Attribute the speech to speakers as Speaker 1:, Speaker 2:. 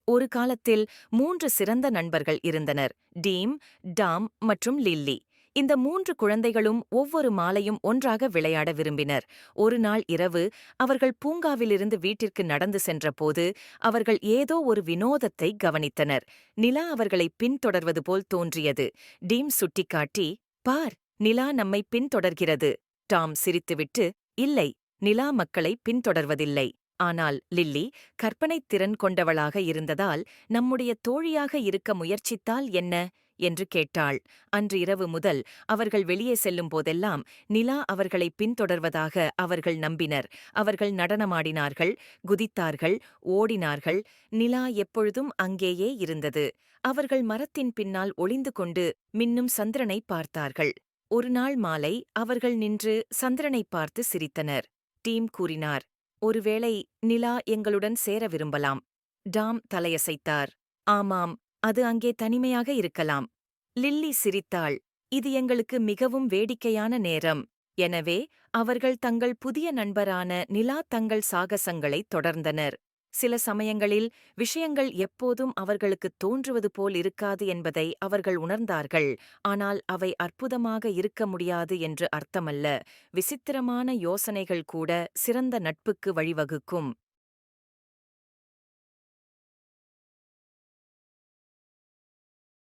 Speaker 1: ஒரு காலத்தில் 3 சிறந்த நண்பர்கள் இருந்தனர். டீம், டாம் மற்றும் லில்லி. இந்த 3 குழந்தைகளும் ஒவ்வொரு மாலையும் ஒன்றாக விளையாட விரும்பினர். ஒரு நாள் இரவு அவர்கள் பூங்காவிலிருந்து வீட்டிற்கு நடந்து சென்றபோது அவர்கள் ஏதோ ஒரு வினோதத்தை கவனித்தனர். நிலா அவர்களை பின்தொடர்வது போல் தோன்றியது. டீம் சுட்டிக்காட்டி, "பார், நிலா நம்மை பின்தொடர்கிறது." டாம் சிரித்துவிட்டு, "இல்லை, நிலா மக்களை பின்தொடர்வதில்லை. ஆனால் லில்லி கற்பனைத் திறன் கொண்டவளாக இருந்ததால் நம்முடைய தோழியாக இருக்க முயற்சித்தால் என்ன?" என்று கேட்டாள். அன்று இரவு முதல் அவர்கள் வெளியே செல்லும் போதெல்லாம் நிலா அவர்களை பின்தொடர்வதாக அவர்கள் நம்பினர். அவர்கள் நடனமாடினார்கள், குதித்தார்கள், ஓடினார்கள். நிலா எப்பொழுதும் அங்கேயே இருந்தது. அவர்கள் மரத்தின் பின்னால் ஒளிந்து கொண்டு மின்னும் சந்திரனை பார்த்தார்கள். ஒரு நாள் மாலை அவர்கள் நின்று சந்திரனை பார்த்து சிரித்தனர். டீம் கூறினார், "ஒருவேளை நிலா எங்களுடன் சேர விரும்பலாம்." டாம் தலையசைத்தார். "ஆமாம், அது அங்கே தனிமையாக இருக்கலாம்." லில்லி சிரித்தாள். "இது எங்களுக்கு மிகவும் வேடிக்கையான நேரம்." எனவே அவர்கள் தங்கள் புதிய நண்பரான நிலா தங்கள் சாகசங்களைத் தொடர்ந்தனர். சில சமயங்களில் விஷயங்கள் எப்போதும் அவர்களுக்குத் தோன்றுவது போல் இருக்காது என்பதை அவர்கள் உணர்ந்தார்கள். ஆனால் அவை அற்புதமாக இருக்க முடியாது என்று அர்த்தமல்ல. விசித்திரமான யோசனைகள் கூட சிறந்த நட்புக்கு வழிவகுக்கும்.